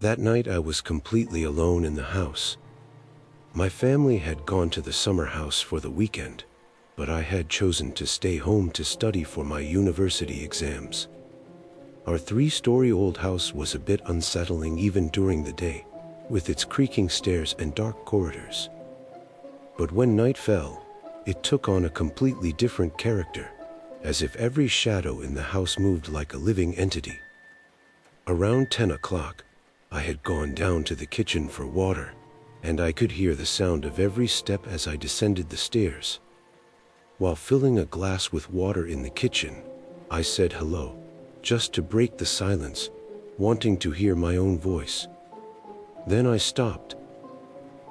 That night I was completely alone in the house. My family had gone to the summer house for the weekend, but I had chosen to stay home to study for my university exams. Our 3-story-old house was a bit unsettling even during the day, with its creaking stairs and dark corridors. But when night fell, it took on a completely different character, as if every shadow in the house moved like a living entity. Around 10 o'clock, I had gone down to the kitchen for water, and I could hear the sound of every step as I descended the stairs. While filling a glass with water in the kitchen, I said hello, just to break the silence, wanting to hear my own voice. Then I stopped.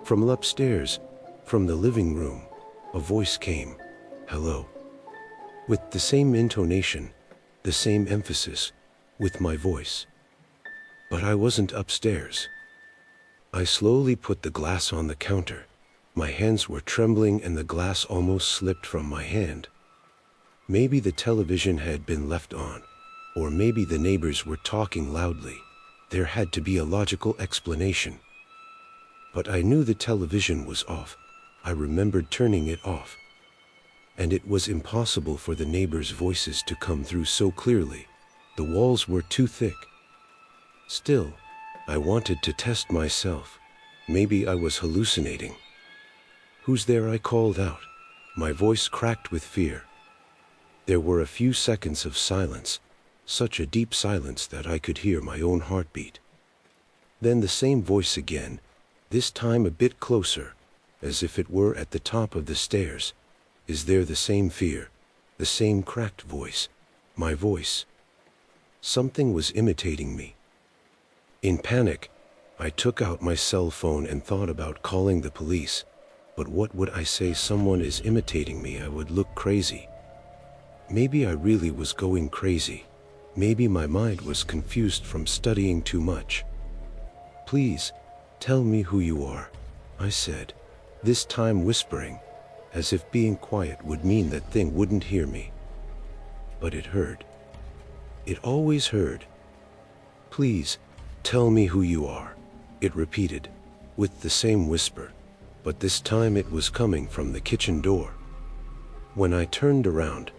From upstairs, from the living room, a voice came, "Hello." With the same intonation, the same emphasis, with my voice. But I wasn't upstairs. I slowly put the glass on the counter. My hands were trembling and the glass almost slipped from my hand. Maybe the television had been left on, or maybe the neighbors were talking loudly. There had to be a logical explanation. But I knew the television was off. I remembered turning it off. And it was impossible for the neighbors' voices to come through so clearly. The walls were too thick. Still, I wanted to test myself. Maybe I was hallucinating. "Who's there?" I called out. My voice cracked with fear. There were a few seconds of silence, such a deep silence that I could hear my own heartbeat. Then the same voice again, this time a bit closer, as if it were at the top of the stairs. Is there the same fear, the same cracked voice, my voice? Something was imitating me. In panic, I took out my cell phone and thought about calling the police. But what would I say? Someone is imitating me. I would look crazy. Maybe I really was going crazy. Maybe my mind was confused from studying too much. "Please, tell me who you are," I said, this time whispering, as if being quiet would mean that thing wouldn't hear me. But it heard. It always heard. "Please, tell me who you are," it repeated, with the same whisper, but this time it was coming from the kitchen door. When I turned around,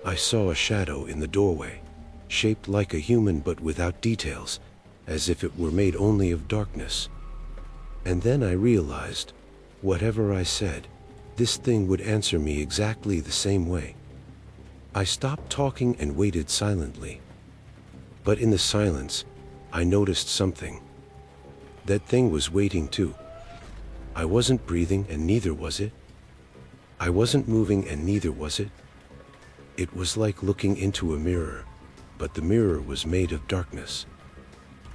I saw a shadow in the doorway, shaped like a human but without details, as if it were made only of darkness. And then I realized, whatever I said, this thing would answer me exactly the same way. I stopped talking and waited silently. But in the silence, I noticed something. That thing was waiting too. I wasn't breathing and neither was it. I wasn't moving and neither was it. It was like looking into a mirror, but the mirror was made of darkness.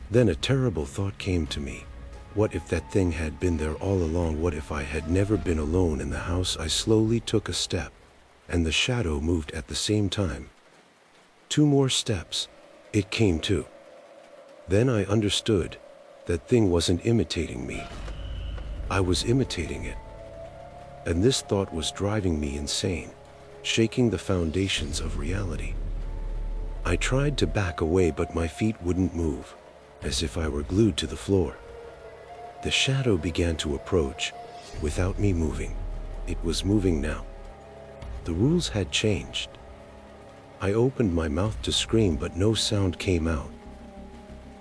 Then a terrible thought came to me. What if that thing had been there all along? What if I had never been alone in the house? I slowly took a step, and the shadow moved at the same time. 2 more steps. It came too. Then I understood. That thing wasn't imitating me. I was imitating it. And this thought was driving me insane, shaking the foundations of reality. I tried to back away, but my feet wouldn't move, as if I were glued to the floor. The shadow began to approach, without me moving. It was moving now. The rules had changed. I opened my mouth to scream, but no sound came out.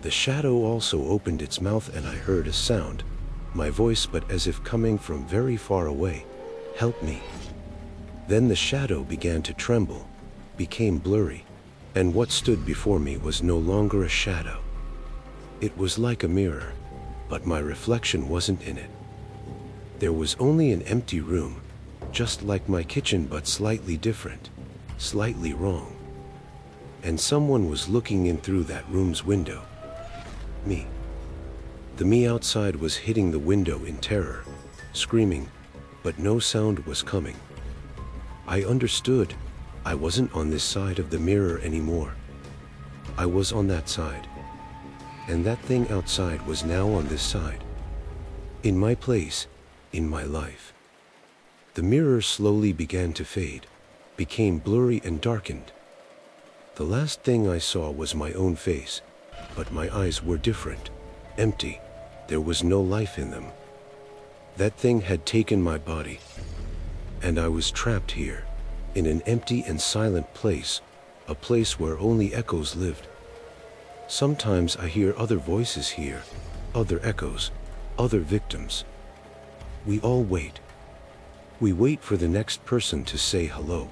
The shadow also opened its mouth and I heard a sound, my voice, but as if coming from very far away. "Help me." Then the shadow began to tremble, became blurry, and what stood before me was no longer a shadow. It was like a mirror, but my reflection wasn't in it. There was only an empty room, just like my kitchen but slightly different, slightly wrong. And someone was looking in through that room's window. Me. The me outside was hitting the window in terror, screaming, but no sound was coming. I understood. I wasn't on this side of the mirror anymore. I was on that side. And that thing outside was now on this side. In my place, in my life. The mirror slowly began to fade, became blurry and darkened. The last thing I saw was my own face, but my eyes were different, empty. There was no life in them. That thing had taken my body, and I was trapped here, in an empty and silent place, a place where only echoes lived. Sometimes I hear other voices here, other echoes, other victims. We all wait. We wait for the next person to say hello.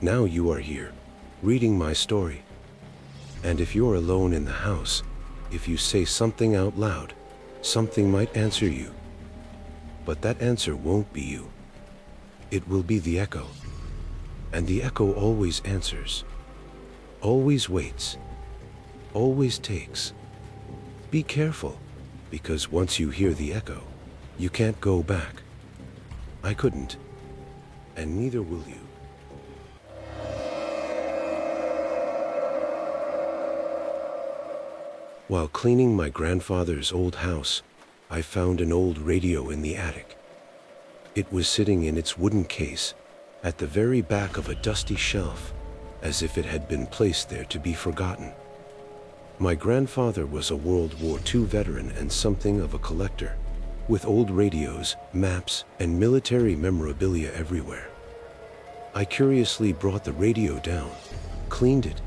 Now you are here, reading my story. And if you're alone in the house, if you say something out loud, something might answer you. But that answer won't be you. It will be the echo. And the echo always answers, always waits, always takes. Be careful, because once you hear the echo, you can't go back. I couldn't, and neither will you. While cleaning my grandfather's old house, I found an old radio in the attic. It was sitting in its wooden case, at the very back of a dusty shelf, as if it had been placed there to be forgotten. My grandfather was a World War II veteran and something of a collector, with old radios, maps, and military memorabilia everywhere. I curiously brought the radio down, cleaned it,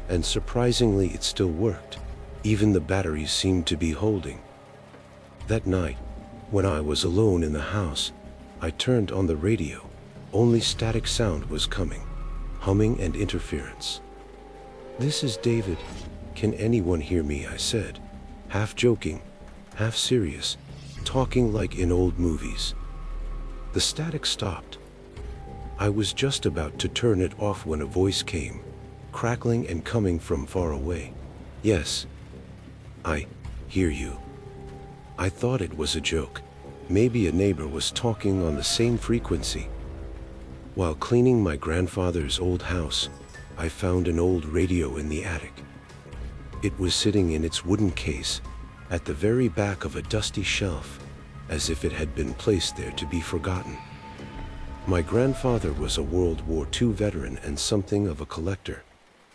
and surprisingly it still worked. Even the batteries seemed to be holding. That night, when I was alone in the house, I turned on the radio. Only static sound was coming, humming and interference. "This is David. Can anyone hear me?" I said, half joking, half serious, talking like in old movies. The static stopped. I was just about to turn it off when a voice came, crackling and coming from far away. "Yes, I hear you." I thought it was a joke. Maybe a neighbor was talking on the same frequency. While cleaning my grandfather's old house, I found an old radio in the attic. It was sitting in its wooden case, at the very back of a dusty shelf, as if it had been placed there to be forgotten. My grandfather was a World War II veteran and something of a collector,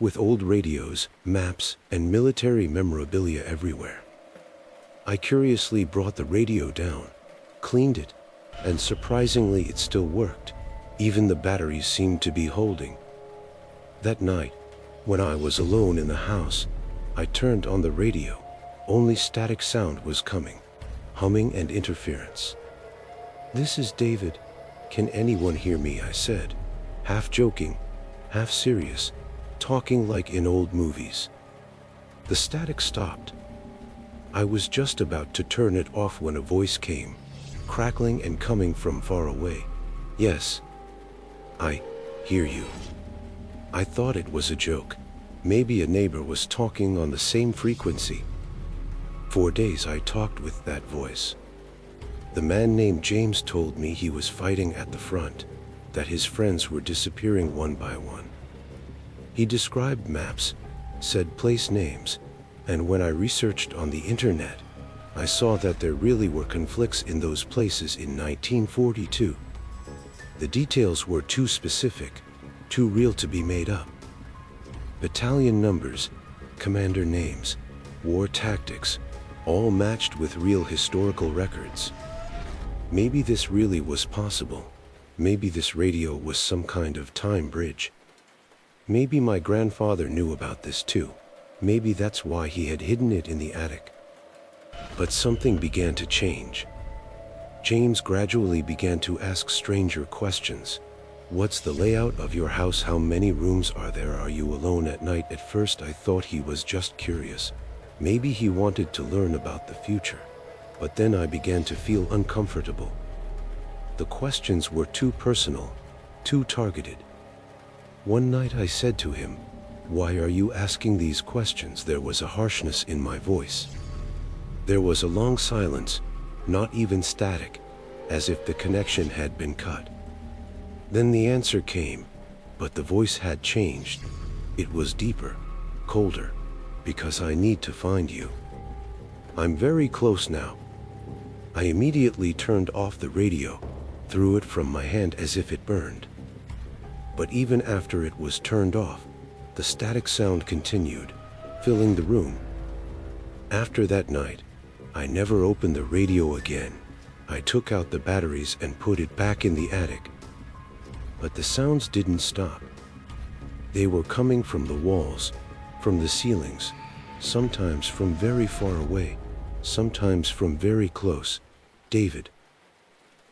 with old radios, maps, and military memorabilia everywhere. I curiously brought the radio down, cleaned it, and surprisingly it still worked. Even the batteries seemed to be holding. That night, when I was alone in the house, I turned on the radio. Only static sound was coming, humming and interference. "This is David. Can anyone hear me?" I said, half joking, half serious, talking like in old movies. The static stopped. I was just about to turn it off when a voice came, crackling and coming from far away. "Yes, I hear you." I thought it was a joke. Maybe a neighbor was talking on the same frequency. For days I talked with that voice. The man named James told me he was fighting at the front, that his friends were disappearing one by one. He described maps, said place names, and when I researched on the internet, I saw that there really were conflicts in those places in 1942. The details were too specific, too real to be made up. Battalion numbers, commander names, war tactics, all matched with real historical records. Maybe this really was possible. Maybe this radio was some kind of time bridge. Maybe my grandfather knew about this too. Maybe that's why he had hidden it in the attic. But something began to change. James gradually began to ask stranger questions. "What's the layout of your house? How many rooms are there? Are you alone at night?" At first I thought he was just curious. Maybe he wanted to learn about the future. But then I began to feel uncomfortable. The questions were too personal, too targeted. One night I said to him, "Why are you asking these questions?" There was a harshness in my voice. There was a long silence, not even static, as if the connection had been cut. Then the answer came, but the voice had changed. It was deeper, colder, "Because I need to find you. I'm very close now." I immediately turned off the radio, threw it from my hand as if it burned. But even after it was turned off, the static sound continued, filling the room. After that night, I never opened the radio again. I took out the batteries and put it back in the attic. But the sounds didn't stop. They were coming from the walls, from the ceilings, sometimes from very far away, sometimes from very close. David,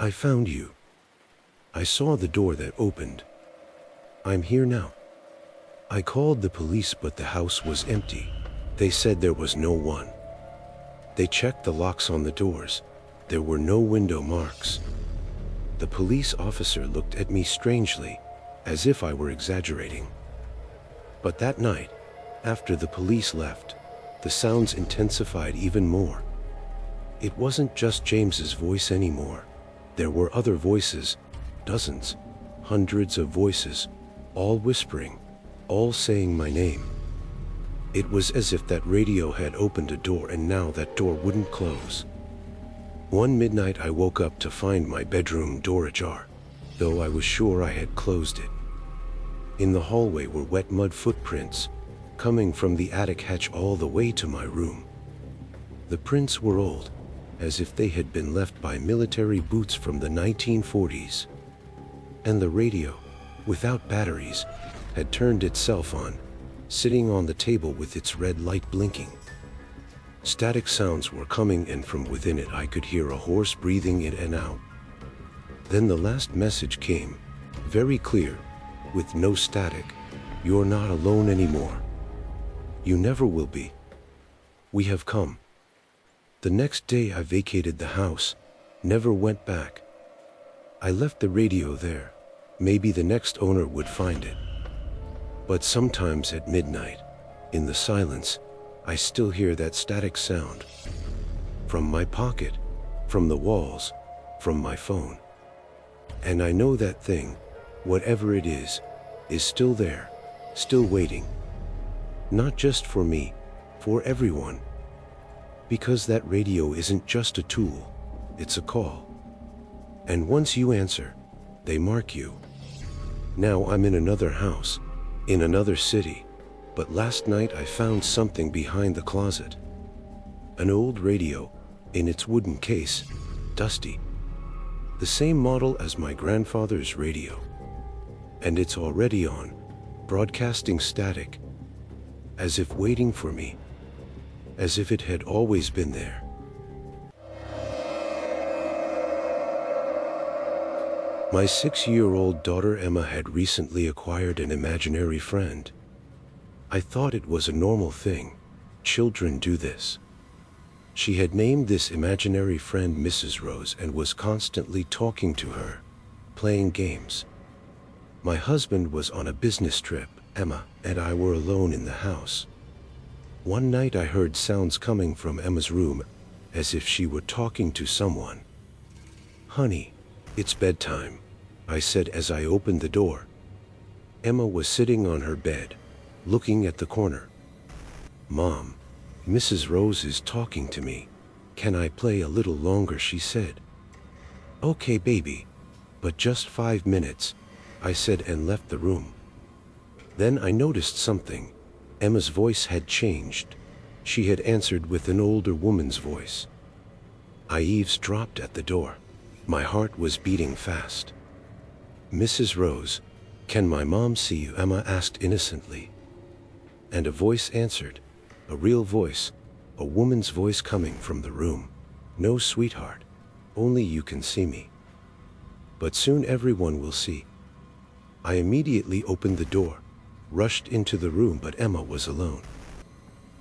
I found you. I saw the door that opened. I'm here now. I called the police, but the house was empty. They said there was no one. They checked the locks on the doors. There were no window marks. The police officer looked at me strangely, as if I were exaggerating. But that night, after the police left, the sounds intensified even more. It wasn't just James's voice anymore. There were other voices, dozens, hundreds of voices, all whispering, all saying my name. It was as if that radio had opened a door and now that door wouldn't close. One midnight I woke up to find my bedroom door ajar, though I was sure I had closed it. In the hallway were wet mud footprints, coming from the attic hatch all the way to my room. The prints were old, as if they had been left by military boots from the 1940s. And the radio, without batteries, had turned itself on, sitting on the table with its red light blinking. Static sounds were coming in from within it. I could hear a horse breathing in and out. Then the last message came, very clear, with no static. You're not alone anymore. You never will be. We have come. The next day I vacated the house, never went back. I left the radio there. Maybe the next owner would find it. But sometimes at midnight, in the silence, I still hear that static sound. From my pocket, from the walls, from my phone. And I know that thing, whatever it is still there, still waiting. Not just for me, for everyone. Because that radio isn't just a tool, it's a call. And once you answer, they mark you. Now I'm in another house, in another city, but last night I found something behind the closet. An old radio, in its wooden case, dusty. The same model as my grandfather's radio. And it's already on, broadcasting static, as if waiting for me, as if it had always been there. My 6-year-old daughter Emma had recently acquired an imaginary friend. I thought it was a normal thing. Children do this. She had named this imaginary friend Mrs. Rose and was constantly talking to her, playing games. My husband was on a business trip. Emma and I were alone in the house. One night I heard sounds coming from Emma's room, as if she were talking to someone. "Honey, it's bedtime," I said as I opened the door. Emma was sitting on her bed, looking at the corner. "Mom, Mrs. Rose is talking to me. Can I play a little longer?" she said. "Okay, baby, but just 5 minutes," I said and left the room. Then I noticed something. Emma's voice had changed. She had answered with an older woman's voice. I eavesdropped at the door. My heart was beating fast. "Mrs. Rose, can my mom see you?" Emma asked innocently. And a voice answered, a real voice, a woman's voice coming from the room. "No, sweetheart, only you can see me. But soon everyone will see." I immediately opened the door, rushed into the room, but Emma was alone.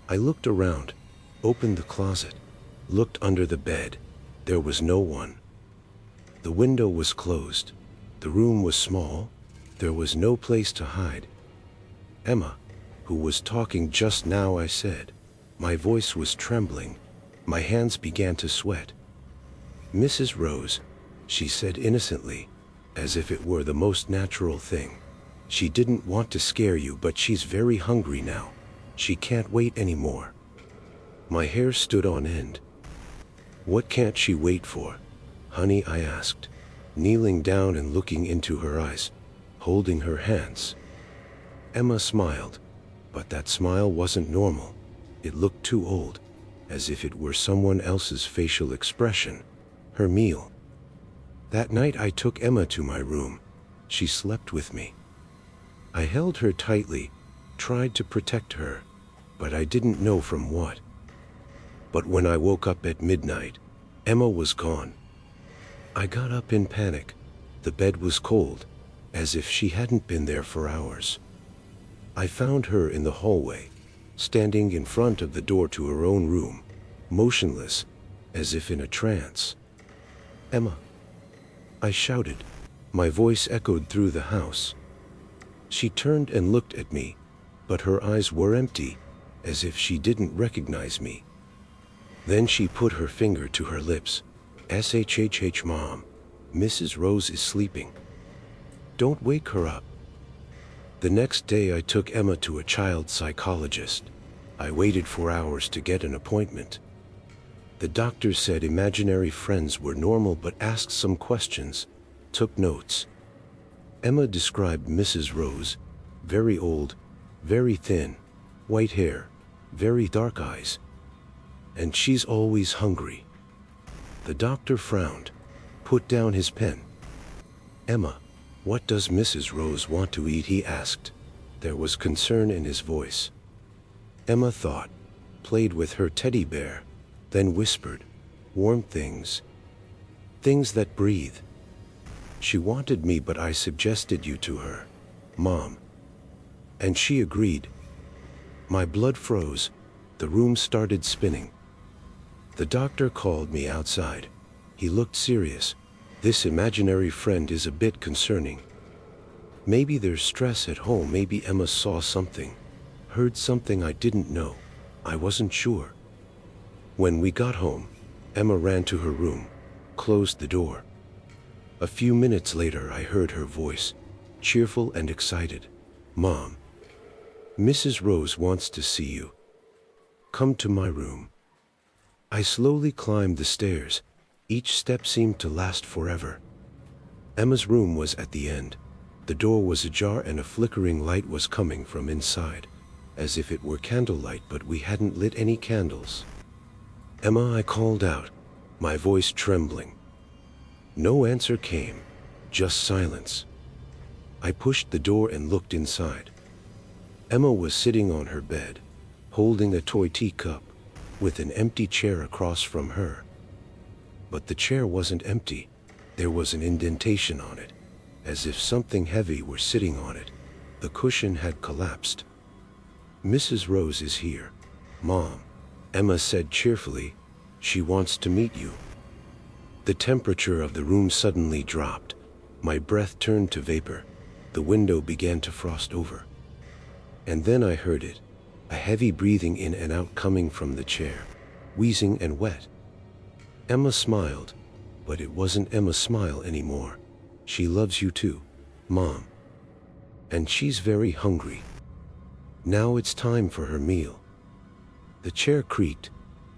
I looked around, opened the closet, looked under the bed. There was no one. The window was closed. The room was small. There was no place to hide. "Emma, who was talking just now?" I said. My voice was trembling. My hands began to sweat. "Mrs. Rose," she said innocently, as if it were the most natural thing. "She didn't want to scare you, but she's very hungry now. She can't wait anymore." My hair stood on end. "What can't she wait for, honey?" I asked, kneeling down and looking into her eyes, holding her hands. Emma smiled, but that smile wasn't normal. It looked too old, as if it were someone else's facial expression. Her meal. That night I took Emma to my room. She slept with me. I held her tightly, tried to protect her, but I didn't know from what. But when I woke up at midnight, Emma was gone. I got up in panic. The bed was cold, as if she hadn't been there for hours. I found her in the hallway, standing in front of the door to her own room, motionless, as if in a trance. "Emma!" I shouted. My voice echoed through the house. She turned and looked at me, but her eyes were empty, as if she didn't recognize me. Then she put her finger to her lips. "SHHH, Mom. Mrs. Rose is sleeping. Don't wake her up." The next day I took Emma to a child psychologist. I waited for hours to get an appointment. The doctor said imaginary friends were normal but asked some questions, took notes. Emma described Mrs. Rose, very old, very thin, white hair, very dark eyes. And she's always hungry. The doctor frowned, put down his pen. "Emma, what does Mrs. Rose want to eat?" he asked. There was concern in his voice. Emma thought, played with her teddy bear, then whispered, "Warm things. Things that breathe." She wanted me, but I suggested you to her, Mom. And she agreed. My blood froze. The room started spinning. The doctor called me outside. He looked serious. "This imaginary friend is a bit concerning. Maybe there's stress at home. Maybe Emma saw something, heard something I didn't know. I wasn't sure." When we got home, Emma ran to her room, closed the door. A few minutes later I heard her voice, cheerful and excited. "Mom, Mrs. Rose wants to see you. Come to my room." I slowly climbed the stairs. Each step seemed to last forever. Emma's room was at the end. The door was ajar and a flickering light was coming from inside, as if it were candlelight, but we hadn't lit any candles. "Emma," I called out, my voice trembling. No answer came, just silence. I pushed the door and looked inside. Emma was sitting on her bed, holding a toy teacup, with an empty chair across from her. But the chair wasn't empty. There was an indentation on it, as if something heavy were sitting on it. The cushion had collapsed. "Mrs. Rose is here, Mom," Emma said cheerfully. "She wants to meet you." The temperature of the room suddenly dropped. My breath turned to vapor. The window began to frost over. And then I heard it, a heavy breathing in and out coming from the chair, wheezing and wet. Emma smiled, but it wasn't Emma's smile anymore. "She loves you too, Mom. And she's very hungry. Now it's time for her meal." The chair creaked,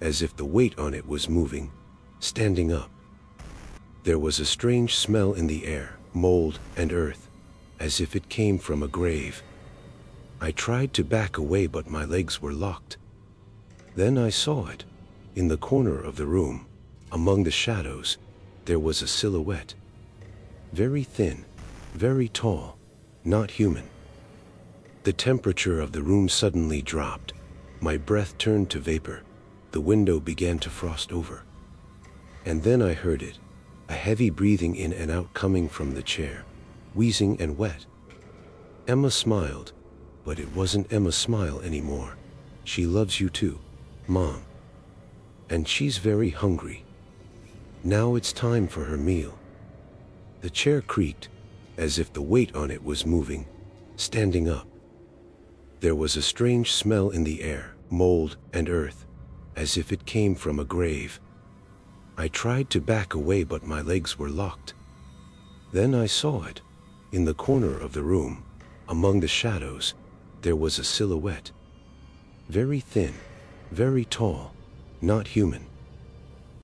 as if the weight on it was moving, standing up. There was a strange smell in the air, mold and earth, as if it came from a grave. I tried to back away, but my legs were locked. Then I saw it. In the corner of the room, among the shadows, there was a silhouette. Very thin, very tall, not human. The temperature of the room suddenly dropped. My breath turned to vapor. The window began to frost over. And then I heard it, a heavy breathing in and out coming from the chair, wheezing and wet. Emma smiled, but it wasn't Emma's smile anymore. "She loves you too, Mom. And she's very hungry. Now it's time for her meal." The chair creaked, as if the weight on it was moving, standing up. There was a strange smell in the air, mold and earth, as if it came from a grave. I tried to back away, but my legs were locked. Then I saw it. In the corner of the room, among the shadows, there was a silhouette. Very thin, very tall, not human.